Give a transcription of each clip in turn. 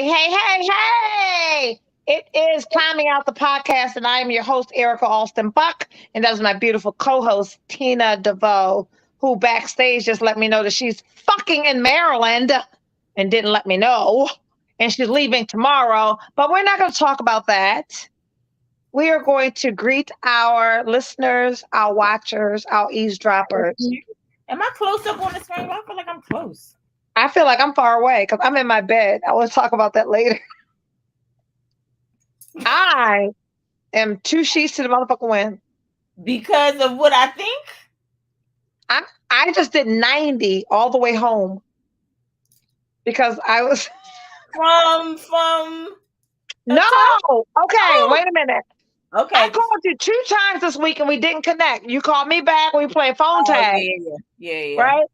Hey. It is Timing Out the Podcast, and I am your host, Erica Alston Buck. And that is my beautiful co host, Tina DeVoe, who backstage just let me know that she's fucking in Maryland and didn't let me know. And she's leaving tomorrow. But we're not going to talk about that. We are going to greet our listeners, our watchers, our eavesdroppers. Am I close up on the screen? I feel like I'm close. I feel like I'm far away because I'm in my bed. I will talk about that later. I am two sheets to the motherfucking wind. Because of what I think? I just did 90 all the way home because I was from No. Okay, wait a minute. Okay. I called you 2 times this week and we didn't connect. You called me back. We played phone tag. Yeah. Right?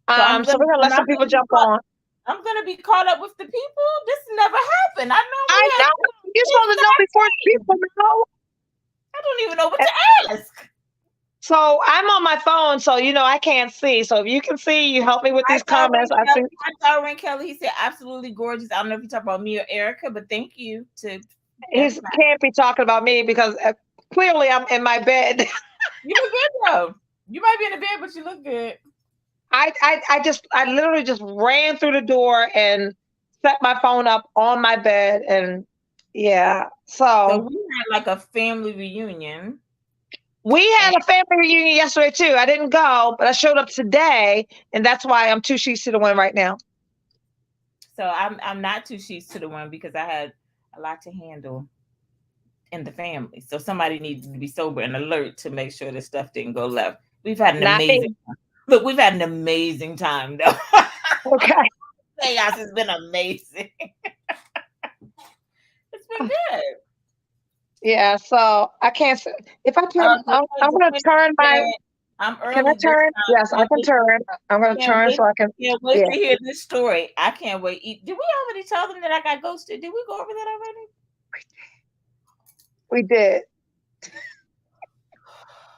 So we're gonna let some people jump on. I'm gonna be caught up with the people. This never happened. I know. You're supposed to know before the people know. I don't even know what to ask. So I'm on my phone, so I can't see. So if you can see, you help me with these comments. I think Darwin Kelly. He said absolutely gorgeous. I don't know if you talk about me or Erica, but thank you. He can't be talking about me because clearly I'm in my bed. You look good though. You might be in the bed, but you look good. I literally just ran through the door and set my phone up on my bed, and yeah. So we had like a family reunion. We had a family reunion yesterday too. I didn't go, but I showed up today, and that's why I'm 2 sheets to the wind right now. So I'm not 2 sheets to the wind because I had a lot to handle in the family. So somebody needed to be sober and alert to make sure this stuff didn't go left. We've had an amazing time. Look, we've had an amazing time though. Okay. Chaos has been amazing. It's been good. Yeah, so I can't. If I turn, I'm going to turn my. I'm early. Can I turn? Yes, I can turn. I'm going to turn so I can. Can't wait to hear this story. I can't wait. Did we already tell them that I got ghosted? Did we go over that already? We did.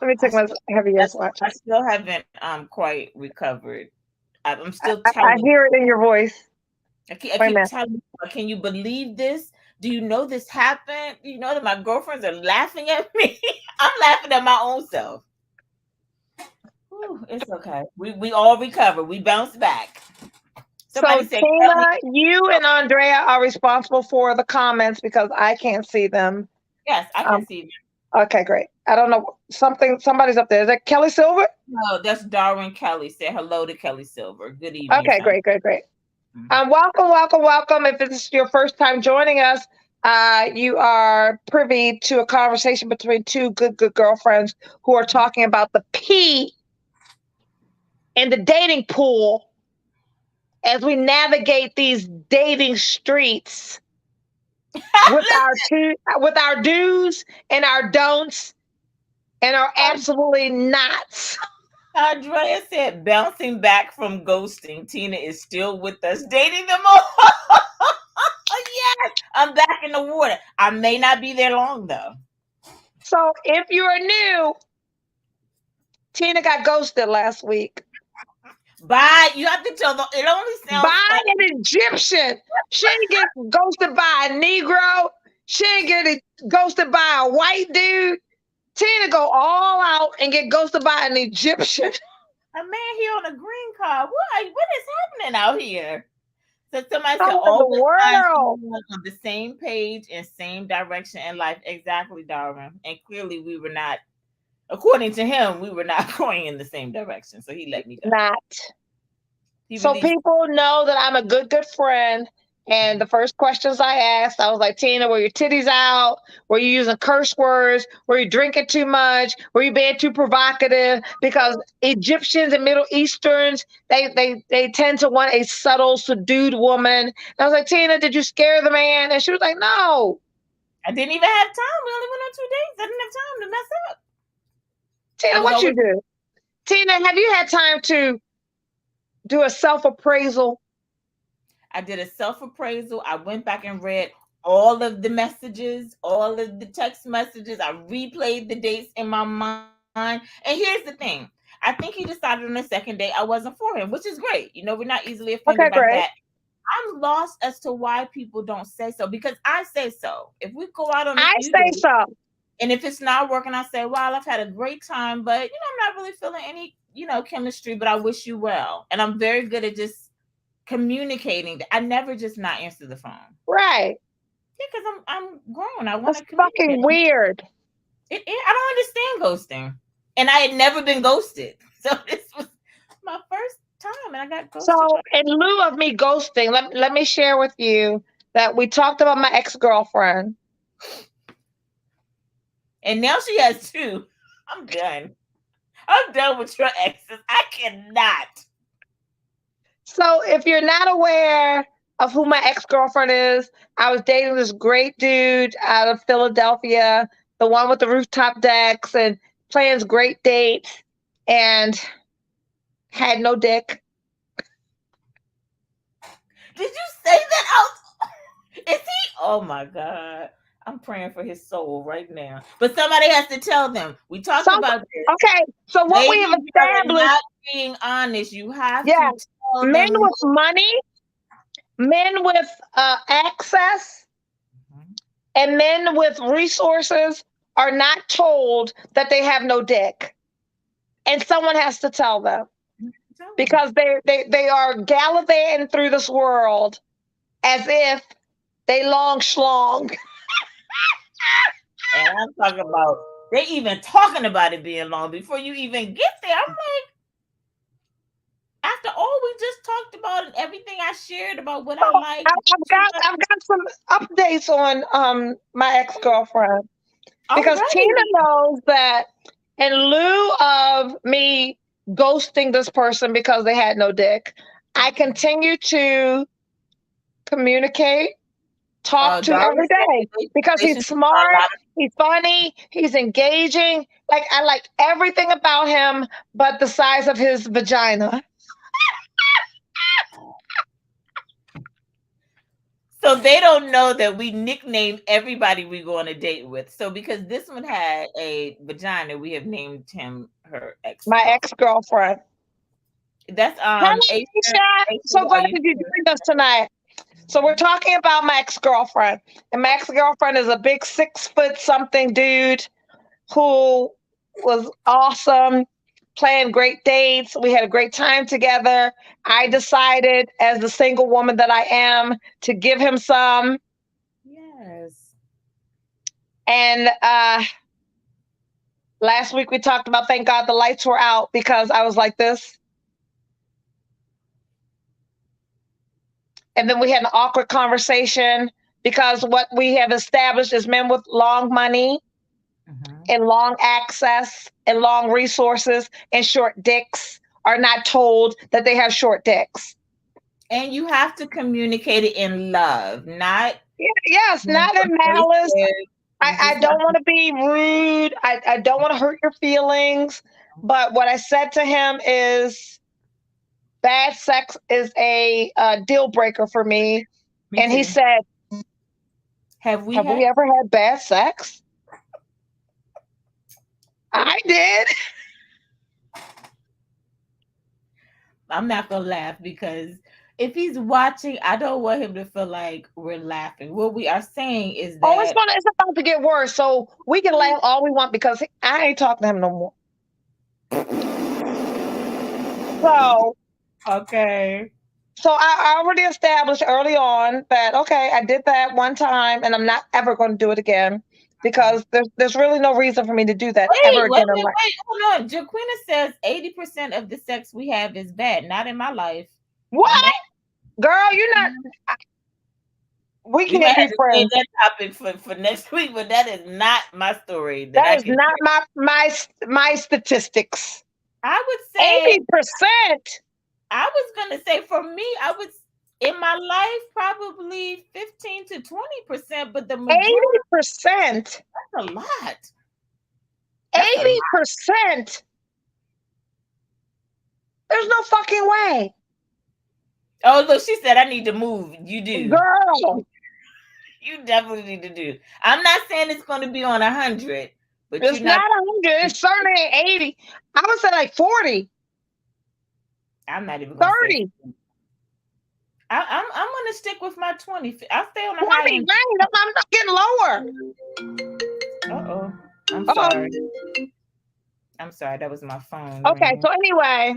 Let me take my heavy ass watch. I still haven't quite recovered. I'm still telling I hear it in your voice. I keep telling you, can you believe this? Do you know this happened? Do you know that my girlfriends are laughing at me? I'm laughing at my own self. Ooh, it's okay. We all recover. We bounce back. Somebody so Tina, you and Andrea are responsible for the comments because I can't see them. Yes, I can see them. Okay, great. I don't know. Somebody's up there. Is that Kelly Silver? No, that's Darwin Kelly. Say hello to Kelly Silver. Good evening. Okay, great. Welcome. If this is your first time joining us, you are privy to a conversation between two good girlfriends who are talking about the pee in the dating pool as we navigate these dating streets with our do's and our don'ts and our absolutely nots. Andrea said, bouncing back from ghosting, Tina is still with us, dating them all. Yes, I'm back in the water. I may not be there long, though. So if you are new, Tina got ghosted last week. By, you have to tell them, it only sounds by an Egyptian. She didn't get ghosted by a Negro. She didn't get ghosted by a white dude. Tina go all out and get ghosted by an Egyptian. A man here on a green card. What is happening out here? So somebody said all the world on the same page and same direction in life. Exactly, Darwin. And clearly we were not, according to him, we were not going in the same direction. So he let me go. So people know that I'm a good friend. And the first questions I asked, I was like, Tina, were your titties out? Were you using curse words? Were you drinking too much? Were you being too provocative? Because Egyptians and Middle Easterns, they tend to want a subtle, subdued woman. And I was like, Tina, did you scare the man? And she was like, no. I didn't even have time. We only went on 2 days. I didn't have time to mess up. Tina, what you do? Tina, have you had time to do a self-appraisal? I did a self-appraisal. I went back and read all of the messages, all of the text messages. I replayed the dates in my mind. And here's the thing. I think he decided on the second day I wasn't for him, which is great. We're not easily offended by that. I'm lost as to why people don't say so, because I say so. If we go out on a few say dates, so. and if it's not working, I say, well, I've had a great time, but I'm not really feeling any, chemistry, but I wish you well. And I'm very good at just communicating. I never just not answer the phone. Right. Yeah, because I'm grown. I want to communicate. Fucking weird. I don't understand ghosting. And I had never been ghosted. So this was my first time, and I got ghosted. So in lieu of me ghosting, let me share with you that we talked about my ex-girlfriend. And now she has 2. I'm done. I'm done with your exes. I cannot. So if you're not aware of who my ex-girlfriend is, I was dating this great dude out of Philadelphia, the one with the rooftop decks and plans great dates, and had no dick. Did you say that out? Is he? Oh my God. I'm praying for his soul right now. But somebody has to tell them. We talked about this. Okay, so what we have established, not being honest, you have to tell men them. with money, men with access, and men with resources are not told that they have no dick. And someone has to tell them. Because they are gallivanting through this world as if they long schlong. And I'm talking about, they even talking about it being long before you even get there. I'm like, after all we just talked about and everything I shared about what I like. I've got some updates on my ex-girlfriend. Because Tina knows that in lieu of me ghosting this person because they had no dick, I continue to communicate, talk to every day, because he's smart, he's funny, he's engaging. Like, I like everything about him but the size of his vagina. So they don't know that we nickname everybody we go on a date with. So because this one had a vagina, we have named him my ex-girlfriend. That's so glad that you joined us tonight. So we're talking about my ex-girlfriend. And my ex-girlfriend is a big 6-foot-something dude who was awesome, planned great dates. We had a great time together. I decided, as the single woman that I am, to give him some. Yes. And last week we talked about, thank God the lights were out, because I was like this. And then we had an awkward conversation, because what we have established is men with long money and long access and long resources and short dicks are not told that they have short dicks. And you have to communicate it in love, not not in malice. I don't want to be rude. I don't want to hurt your feelings. But what I said to him is, bad sex is a deal breaker for me. And he said, have we ever had bad sex? I did. I'm not going to laugh, because if he's watching, I don't want him to feel like we're laughing. What we are saying is that it's about to get worse. So we can laugh all we want, because I ain't talking to him no more. So okay. So I already established early on that, okay, I did that one time and I'm not ever going to do it again, because there's really no reason for me to do that ever again in life. Hold on. Jaquina says 80% of the sex we have is bad. Not in my life. What? Girl, you're not. We can't be friends. That topic for next week, but that is not my story. That is not my statistics. I would say 80%. I was gonna say, for me, I would, in my life, probably 15 to 20%, but the majority, 80%. That's a lot. 80%. There's no fucking way. Oh, look, she said I need to move. You do. Girl. You definitely need to do. I'm not saying it's going to be on 100, but it's not 100. It's certainly 80. I would say like 40. I'm not even 30. I'm gonna stick with my 20. I'll stay on the high 20, end. right? I'm not getting lower. I'm sorry. I'm sorry. That was my phone. Okay, Ringing. so anyway,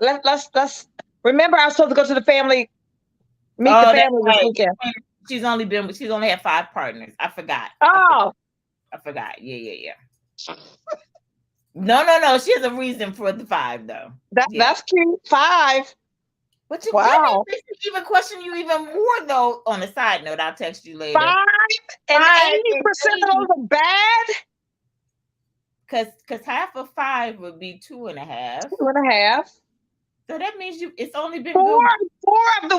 let's remember I was supposed to go to the family, meet the family this weekend. She's only had 5 partners. I forgot. Oh. I forgot. Yeah. No. She has a reason for the 5 though. That's cute. 5. But wow. Makes me even question you even more though. On a side note, I'll text you later. 5 and 80% of those are bad. Because half of 5 would be 2.5. 2.5. So that means it's only been 4 of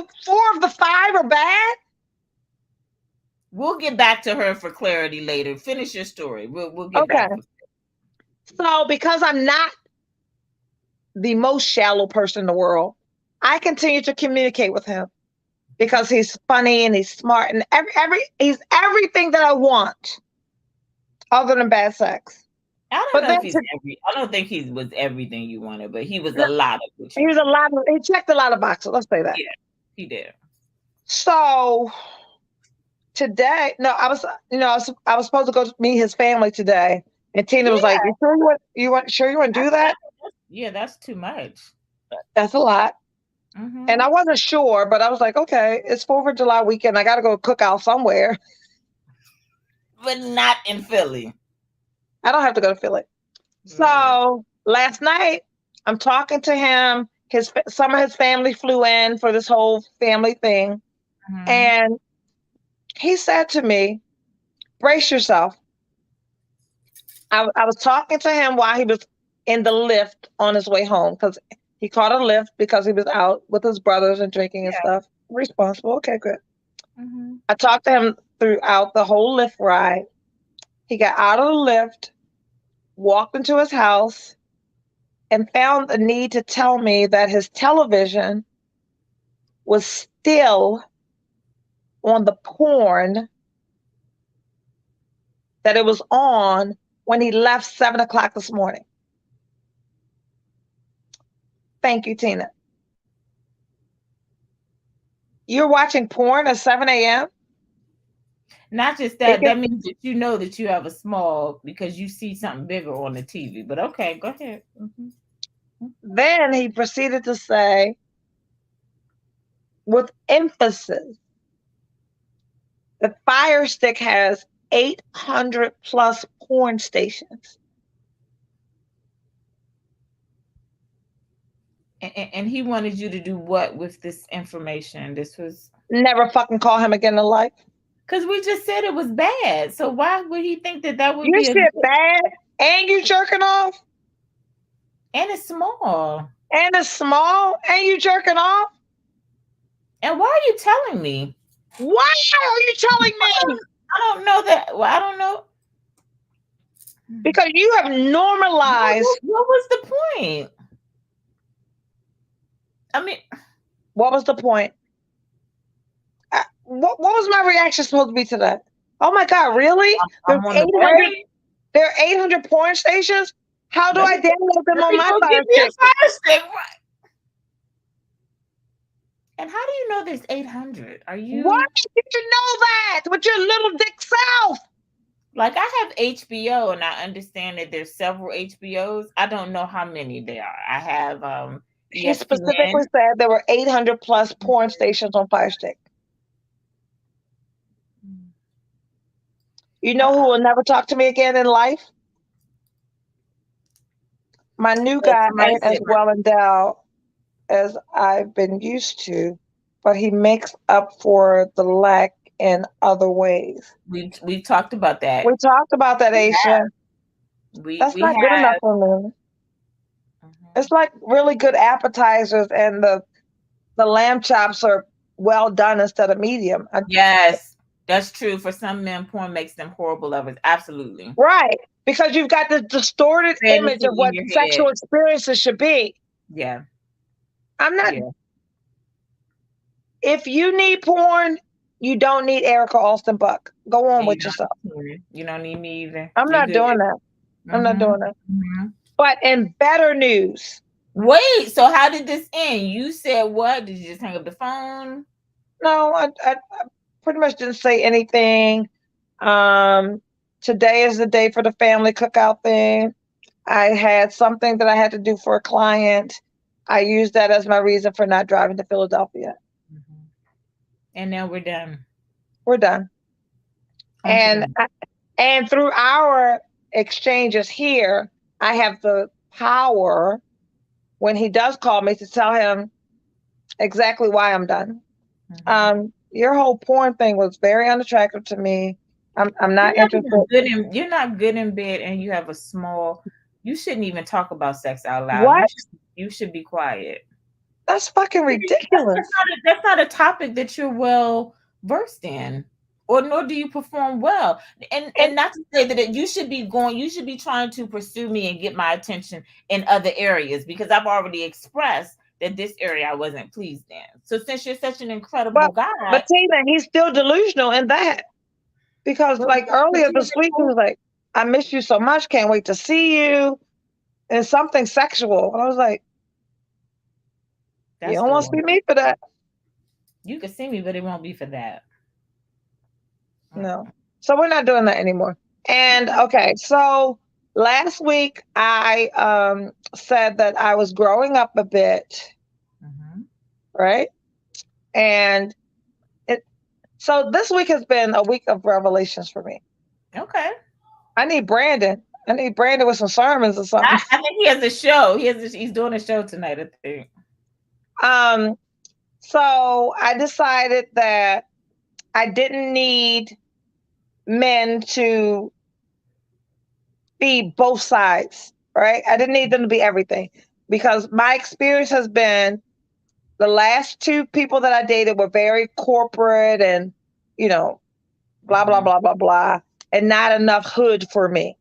the 5 are bad. We'll get back to her for clarity later. Finish your story. We'll get back. So because I'm not the most shallow person in the world, I continue to communicate with him because he's funny and he's smart and he's everything that I want, other than bad sex. I don't think he was everything you wanted, but he was a lot of it. He checked a lot of boxes. Let's say that. Yeah, he did. So today, I was supposed to go meet his family today, and Tina was like, "You want to do that?" Yeah, that's too much. That's a lot. Mm-hmm. And I wasn't sure, but I was like, okay, it's 4th of July weekend. I got to go cook out somewhere. But not in Philly. I don't have to go to Philly. Mm-hmm. So last night, I'm talking to him. Some of his family flew in for this whole family thing. Mm-hmm. And he said to me, brace yourself. I was talking to him while he was in the lift on his way home because he caught a lift because he was out with his brothers and drinking and stuff. Responsible. Okay, good. Mm-hmm. I talked to him throughout the whole lift ride. He got out of the lift, walked into his house, and found the need to tell me that his television was still on the porn that it was on when he left 7 o'clock this morning. Thank you, Tina. You're watching porn at 7 a.m.? Not just that, that means that you know that you have a small because you see something bigger on the TV. But okay, go ahead. Mm-hmm. Then he proceeded to say, with emphasis, that Fire Stick has 800 plus porn stations. And he wanted you to do what with this information? This was... Never fucking call him again in life. Because we just said it was bad. So why would he think that would be... You said bad and you jerking off? And it's small. And it's small and you jerking off? And why are you telling me? Why are you telling me? I don't know that. Well, I don't know. Because you have normalized. What was the point? I mean, what was the point? What was my reaction supposed to be to that? Oh my God, really? There are 800 porn stations? How do I download them on my Fire Stick? And how do you know there's 800? Are you? Why did you know that with your little dick self? Like, I have HBO and I understand that there's several HBOs. I don't know how many there are. I have He specifically said there were 800 plus porn stations on Fire Stick. You know who will never talk to me again in life? My new guy ain't as well endowed as I've been used to, but he makes up for the lack in other ways. We talked about that. We talked about that, Aisha. That's not good enough for me. Mm-hmm. It's like really good appetizers, and the lamb chops are well done instead of medium. Yes, that's true. For some men, porn makes them horrible lovers. Absolutely. Right. Because you've got this distorted image of what sexual experiences should be. Yeah. I'm not. Yeah. If you need porn, you don't need Erica Alston Buck. Go on with yourself. You don't need me either. I'm not doing that. I'm not doing that. Mm-hmm. But in better news. Wait, so how did this end? You said what? Did you just hang up the phone? No, I pretty much didn't say anything. Today is the day for the family cookout thing. I had something that I had to do for a client. I used that as my reason for not driving to Philadelphia. Mm-hmm. And now we're done. We're done. And and through our exchanges here, I have the power when he does call me to tell him exactly why I'm done. Mm-hmm. Your whole porn thing was very unattractive to me. I'm not interested. You're not good in bed, and you have a small. You shouldn't even talk about sex out loud. What? You should be quiet. That's fucking ridiculous. That's not a topic that you're well versed in, or nor do you perform well. And not to say that you should be trying to pursue me and get my attention in other areas, because I've already expressed that this area I wasn't pleased in. So since you're such an incredible guy, but Tina, he's still delusional in that, because like earlier this week he was like, "I miss you so much, can't wait to see you," and something sexual. And I was like, "You don't want to see me for that." You can see me, but it won't be for that. No. So we're not doing that anymore. And okay, so last week I said that I was growing up a bit, right? And so this week has been a week of revelations for me. Okay. I need Brandon with some sermons or something. I think he has a show. He's doing a show tonight, I think. So I decided that I didn't need men to be both sides, right? I didn't need them to be everything, because my experience has been the last two people that I dated were very corporate and, blah, blah, blah, blah, blah, and not enough hood for me.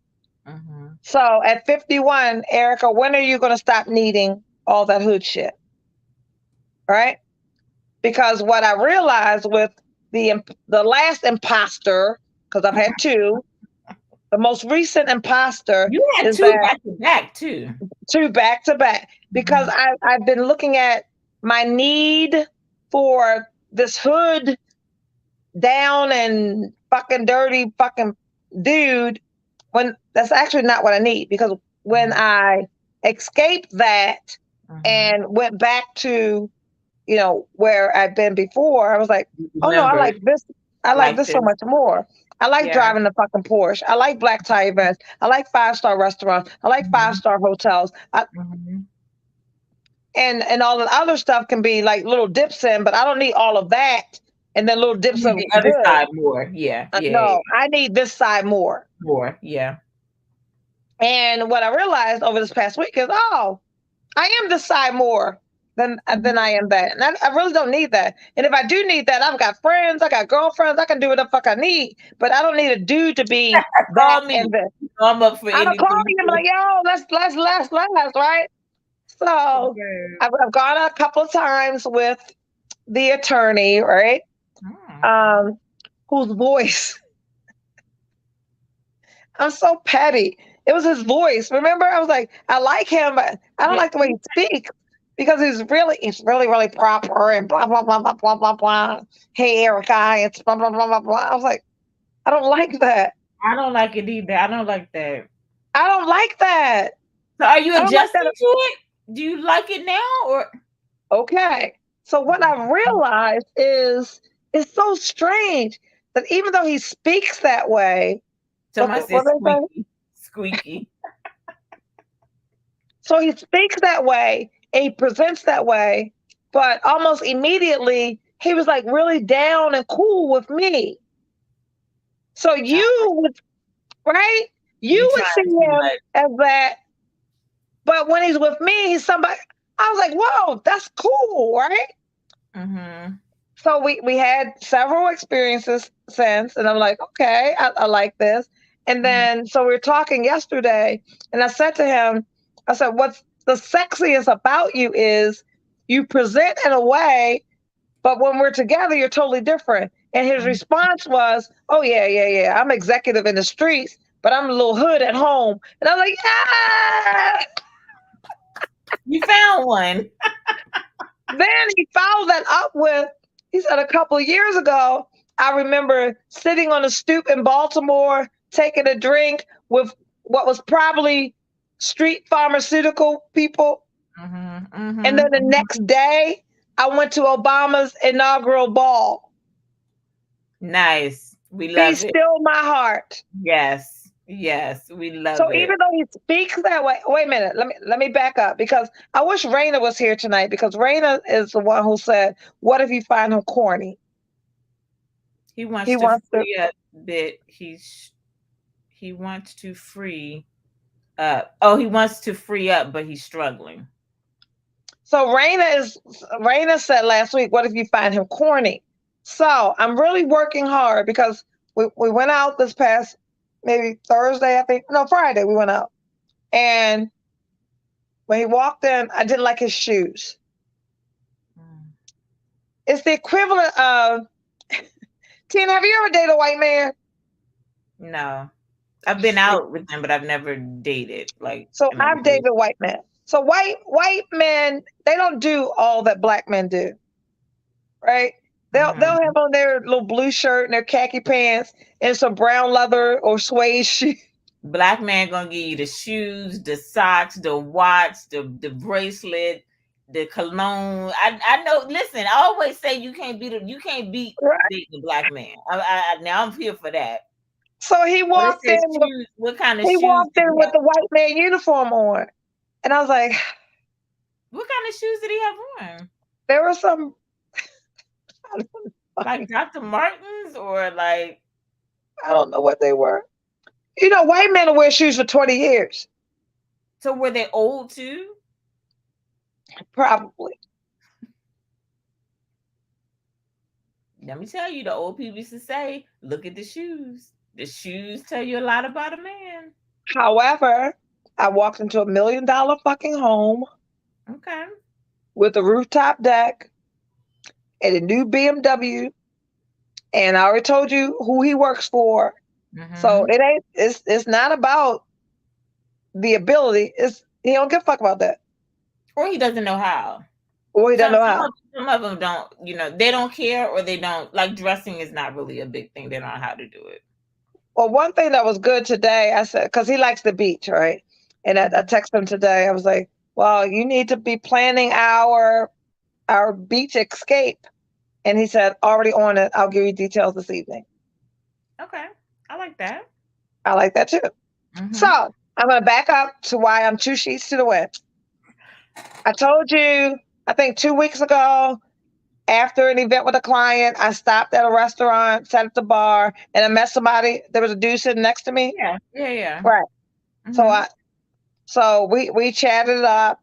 Mm-hmm. So at 51, Erica, when are you going to stop needing all that hood shit? Right? Because what I realized with the last imposter, because I've had two, the most recent imposter. You had two back to back too. Two back to back, because I've been looking at my need for this hood down and fucking dirty fucking dude, when that's actually not what I need. Because when I escaped that and went back to, where I've been before, I was like, oh no, I like this. I like this so much more. I like driving the fucking Porsche. I like black tie events. I like 5-star restaurants. I like 5-star hotels. And all the other stuff can be like little dips in, but I don't need all of that. And then little dips of the other side more. No, I need this side more. Yeah. And what I realized over this past week is, I am this side more than I am that. And I really don't need that. And if I do need that, I've got friends, I got girlfriends, I can do what the fuck I need. But I don't need a dude to be call me. I'm up for anything. I'm calling him like, yo, let's, right? So I've gone a couple of times with the attorney, right? Whose voice, I'm so petty. It was his voice. Remember, I was like, I like him, but I don't like the way he speaks, because he's really, really proper and blah, blah, blah, blah, blah, blah, blah. Hey, Erica, it's blah, blah, blah, blah, blah. I was like, I don't like that. I don't like it either. I don't like that. I don't like that. So are you adjusting to it? Do you like it now, or? Okay. So what I realized is, it's so strange that even though he speaks that way, somebody said squeaky. So he speaks that way, and he presents that way, but almost immediately he was like really down and cool with me. So you would see him as that, but when he's with me, he's somebody. I was like, whoa, that's cool, right? Mm-hmm. So we had several experiences since, and I'm like, okay, I like this. And then, so we were talking yesterday, and I said to him, I said, what's the sexiest about you is you present in a way, but when we're together, you're totally different. And his response was, oh, yeah. I'm executive in the streets, but I'm a little hood at home. And I'm like, yeah. You found one. Then he followed that up with, He said a couple of years ago, I remember sitting on a stoop in Baltimore, taking a drink with what was probably street pharmaceutical people. And then the next day, I went to Obama's inaugural ball. Nice. We love it. Be still my heart. Yes. Yes, we love it. So even though he speaks that way, wait a minute, let me back up, because I wish Raina was here tonight, because Raina is the one who said, "What if you find him corny?" He wants to free up a bit. He wants to free up. Oh, he wants to free up, but he's struggling. So Raina said last week, "What if you find him corny?" So I'm really working hard, because we went out this past maybe Thursday, I think. No, Friday we went out. And when he walked in, I didn't like his shoes. It's the equivalent of Tina, have you ever dated a white man? No. I've been out with them, but I've never dated. So I've dated a white man. So white men, they don't do all that black men do. Right? They'll have on their little blue shirt and their khaki pants and some brown leather or suede shoes. Black man gonna give you the shoes, the socks, the watch, the bracelet, the cologne. I know. Listen, I always say you can't beat the black man. Now I'm here for that. So he walked in. What kind of shoes? He walked in with the white man uniform on, and I was like, "What kind of shoes did he have on?" There were some. Like Dr. Martens, or like, I don't know what they were. You know, white men will wear shoes for 20 years. So were they old too? Probably. Let me tell you, the old people used to say, look at the shoes. The shoes tell you a lot about a man. However, I walked into $1 million fucking home. Okay. With a rooftop deck and a new BMW. And I already told you who he works for. So it's not about the ability. He don't give a fuck about that. Or he doesn't know how. Or he doesn't know how. Some of them don't, they don't care, or they don't, like, dressing is not really a big thing. They don't know how to do it. Well, one thing that was good today, I said, because he likes the beach, right? And I texted him today. I was like, well, you need to be planning our beach escape. And he said, already on it. I'll give you details this evening. Okay. I like that. I like that too. So I'm going to back up to why I'm 2 sheets to the wind. I told you, I think 2 weeks ago, after an event with a client, I stopped at a restaurant, sat at the bar, and I met somebody. There was a dude sitting next to me. Yeah. Right. So we chatted it up,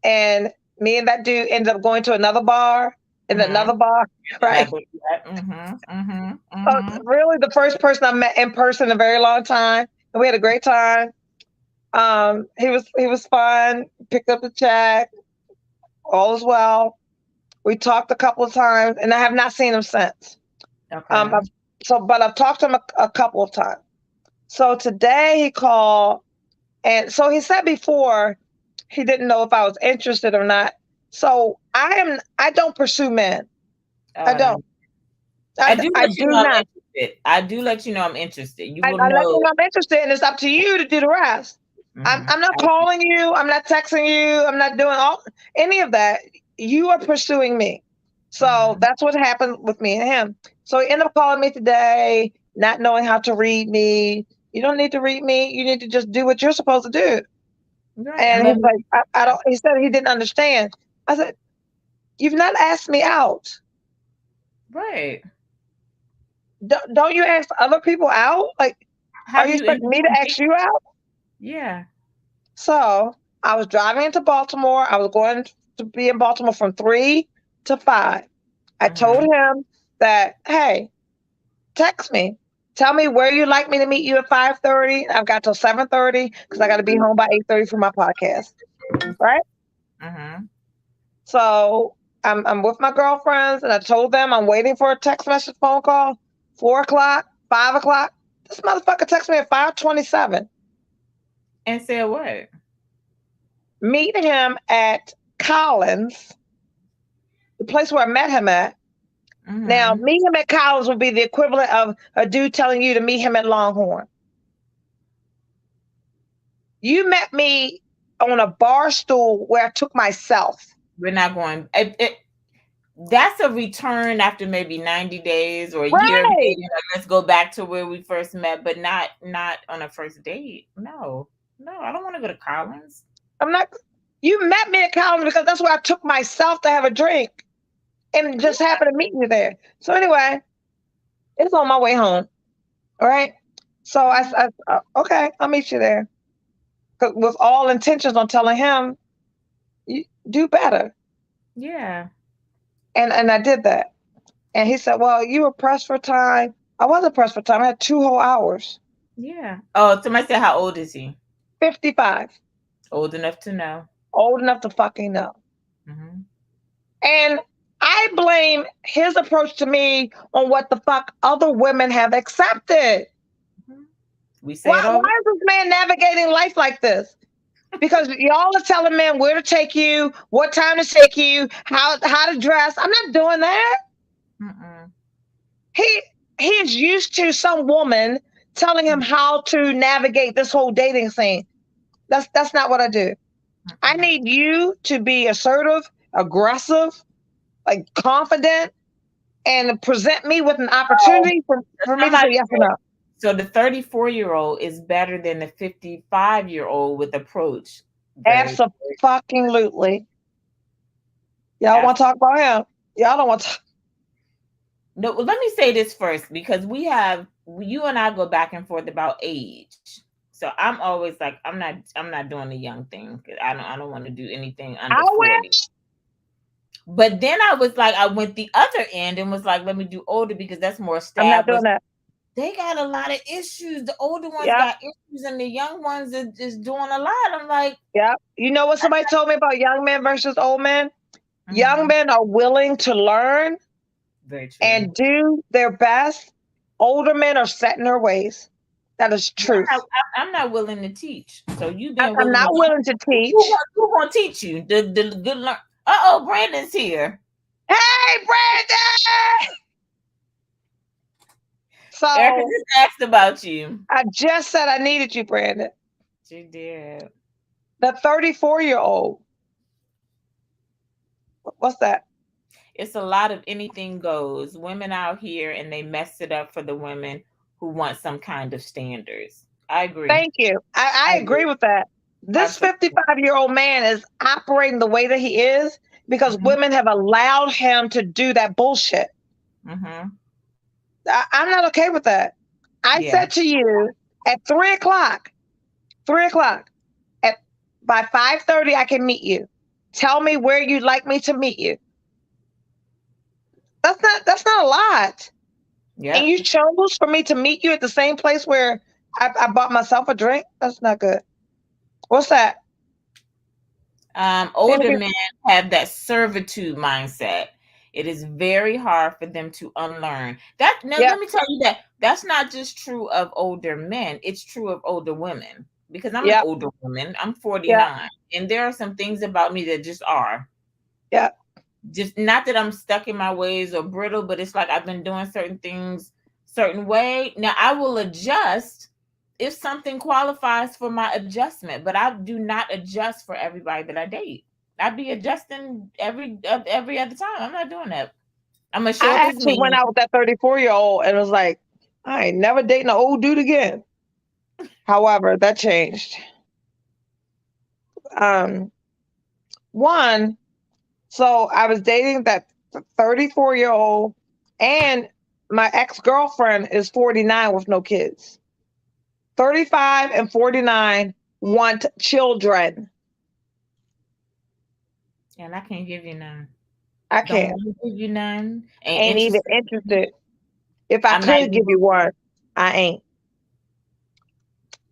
and me and that dude ended up going to another bar and another bar. Right. So really, the first person I met in person in a very long time, and we had a great time. He was fun. Picked up the check. All is well. We talked a couple of times, and I have not seen him since. Okay. But I've talked to him a couple of times. So today he called, and so he said before he didn't know if I was interested or not. So I don't pursue men. I don't. I do not. I do let you know I'm interested. I let you know I'm interested, and it's up to you to do the rest. I'm not calling you. I'm not texting you. I'm not doing any of that. You are pursuing me. So that's what happened with me and him. So he ended up calling me today, not knowing how to read me. You don't need to read me. You need to just do what you're supposed to do. Right. And he's like, I don't. He said he didn't understand. I said, you've not asked me out. Right. Don't you ask other people out? Like, are you expecting me to ask you out? Yeah. So I was driving into Baltimore. I was going to be in Baltimore from 3 to 5. I told him that, hey, text me. Tell me where you'd like me to meet you at 5:30. I've got till 7:30 because I got to be home by 8:30 for my podcast. Right? So I'm with my girlfriends, and I told them I'm waiting for a text message phone call. 4 o'clock, 5 o'clock. This motherfucker texted me at 5:27. And said what? Meet him at Collins, the place where I met him at Mm-hmm. Now, meet him at Collins would be the equivalent of a dude telling you to meet him at Longhorn. You met me on a bar stool where I took myself. We're not going. That's a return after maybe 90 days or a year of dating. Let's go back to where we first met, but not on a first date. No, I don't want to go to Collins. I'm not. You met me at Collins because that's where I took myself to have a drink, and just happened to meet you there. So anyway, it's on my way home. All right. So I okay, I'll meet you there. With all intentions on telling him, you do better. Yeah. And I did that. And he said, well, you were pressed for time. I wasn't pressed for time. I had 2 whole hours. Yeah. Oh, somebody said, how old is he? 55. Old enough to know. Old enough to fucking know. Mm-hmm. And I blame his approach to me on what the fuck other women have accepted. Mm-hmm. We say why is this man navigating life like this? Because y'all are telling men where to take you, what time to take you, how to dress. I'm not doing that. Mm-mm. He is used to some woman telling him how to navigate this whole dating scene. That's not what I do. Mm-mm. I need you to be assertive, aggressive, like confident, and present me with an opportunity for me to say yes or no. So the 34-year-old is better than the 55-year-old with approach. Absolutely. Y'all want to talk about him? Y'all don't want to. No, let me say this first, because you and I go back and forth about age. So I'm always like, I'm not doing the young thing. I don't want to do anything under 40. But then I was like, I went the other end and was like, let me do older because that's more established. I'm not doing that. They got a lot of issues. The older ones got issues, and the young ones are just doing a lot. I'm like, yeah. You know what somebody told me about young men versus old men? Mm-hmm. Young men are willing to learn and do their best. Older men are set in their ways. That is truth. I'm not willing to teach. So you been I'm not willing to teach. Who gonna teach you? The good learn. Uh-oh, Brandon's here. Hey, Brandon! So Erica just asked about you. I just said I needed you, Brandon. She did. The 34-year-old. What's that? It's a lot of anything goes. Women out here, and they mess it up for the women who want some kind of standards. I agree. Thank you. I agree with that. This 55-year-old man is operating the way that he is because women have allowed him to do that bullshit. Mm-hmm. I'm not okay with that. I said to you at 3 o'clock, by 5:30, I can meet you. Tell me where you'd like me to meet you. That's not a lot. Yeah. And you chose for me to meet you at the same place where I bought myself a drink. That's not good. What's that? Older men have that servitude mindset. It is very hard for them to unlearn that. Now, let me tell you that's not just true of older men. It's true of older women, because I'm an older woman. I'm 49, and there are some things about me that just are. Yeah. Just not that I'm stuck in my ways or brittle, but it's like I've been doing certain things certain way. Now I will adjust if something qualifies for my adjustment, but I do not adjust for everybody that I date. I'd be adjusting every other time. I'm not doing that. I'm gonna show I actually went out with that 34-year-old and was like, I ain't never dating an old dude again. However, that changed. So I was dating that 34-year-old, and my ex-girlfriend is 49 with no kids. 35 and 49 want children. And I can't give you none. I can't give you none. Ain't even interested. If I could give you one, I ain't.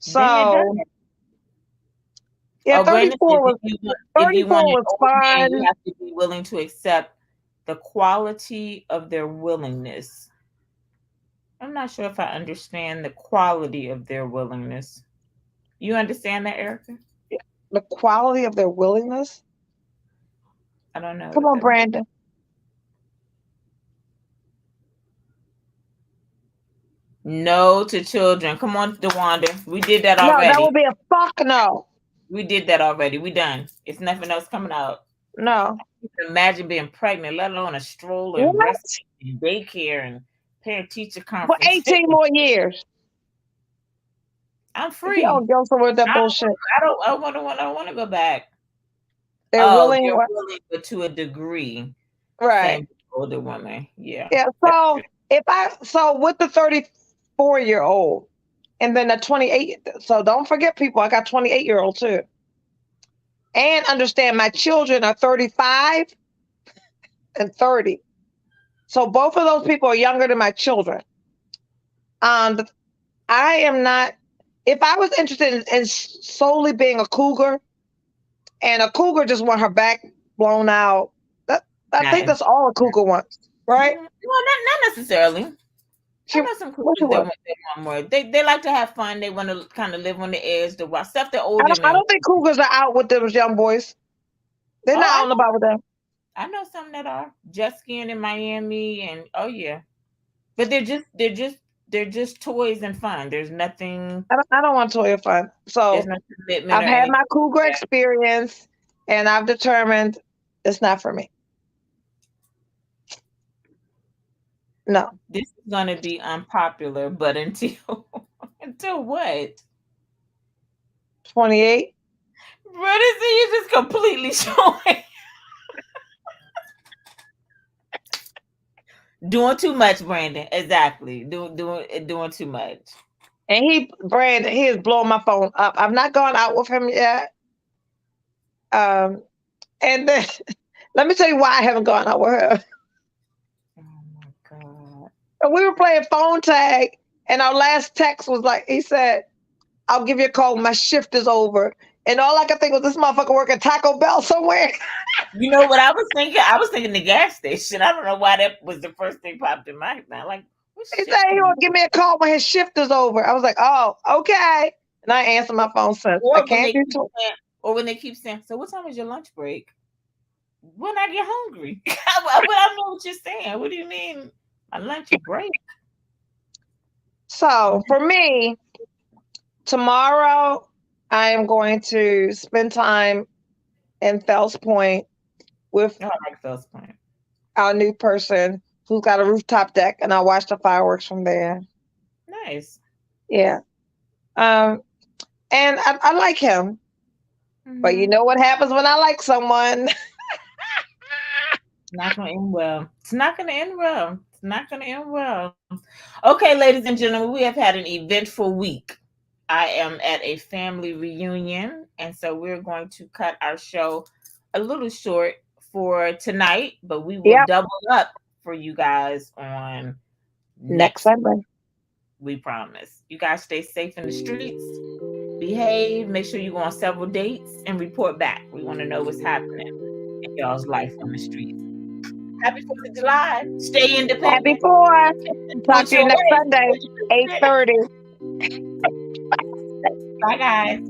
So yeah, 34 was fun. You have to be willing to accept the quality of their willingness. I'm not sure if I understand the quality of their willingness. You understand that, Erica? The quality of their willingness? I don't know. Come on, Brandon. No to children. Come on, DeWanda. We did that already. No, that would be a fuck no. We did that already. We done. It's nothing else coming out. No. You can imagine being pregnant, let alone a stroller and breastfeeding and daycare and parent-teacher conference. For 18 more years. I'm free. You don't go somewhere with that bullshit. I don't want to go back. They're willing, but to a degree. Right. Older woman. Yeah. Yeah. So with the 34-year-old and then the 28, so don't forget, people, I got 28-year-old too. And understand my children are 35 and 30. So both of those people are younger than my children. I am not, if I was interested in solely being a cougar, and a cougar just want her back blown out, I think that's all a cougar wants, right? Well, not necessarily. I know some cougars that want more. They like to have fun. They want to kind of live on the edge. The stuff they're older. I don't think cougars are out with those young boys. They're not out and about with them. I know some that are jet skiing in Miami, and oh yeah, but they're just toys and fun. There's nothing. I don't want toy or fun. So I've had my cougar experience, and I've determined it's not for me. No. This is gonna be unpopular, but until what? 28. Brother, so you just completely showing. Doing too much, Brandon. Exactly. Doing too much. And Brandon, he is blowing my phone up. I've not gone out with him yet. And then let me tell you why I haven't gone out with her. Oh my God. And we were playing phone tag, and our last text was like, he said, "I'll give you a call when my shift is over." And all I could think was, this motherfucker working Taco Bell somewhere. You know what I was thinking? I was thinking the gas station. I don't know why that was the first thing popped in my mind. Like, he said he will give me a call when his shift is over. I was like, oh, okay. And I answered my phone since. I can't do or when they keep saying, so what time is your lunch break? When I get hungry. I don't know what you're saying. What do you mean? My lunch break? So for me, tomorrow I am going to spend time in Fells Point with Fells Point, our new person who's got a rooftop deck, and I'll watch the fireworks from there. Nice. Yeah. And I like him. Mm-hmm. But you know what happens when I like someone? It's not going to end well. It's not going to end well. It's not going to end well. Okay, ladies and gentlemen, we have had an eventful week. I am at a family reunion, and so we're going to cut our show a little short for tonight, but we will double up for you guys on next Sunday. We promise. You guys stay safe in the streets, behave, make sure you go on several dates, and report back. We want to know what's happening in y'all's life on the streets. Happy 4th of July. Stay independent. Happy 4th. Talk to you next Sunday, 8:30. Bye, guys.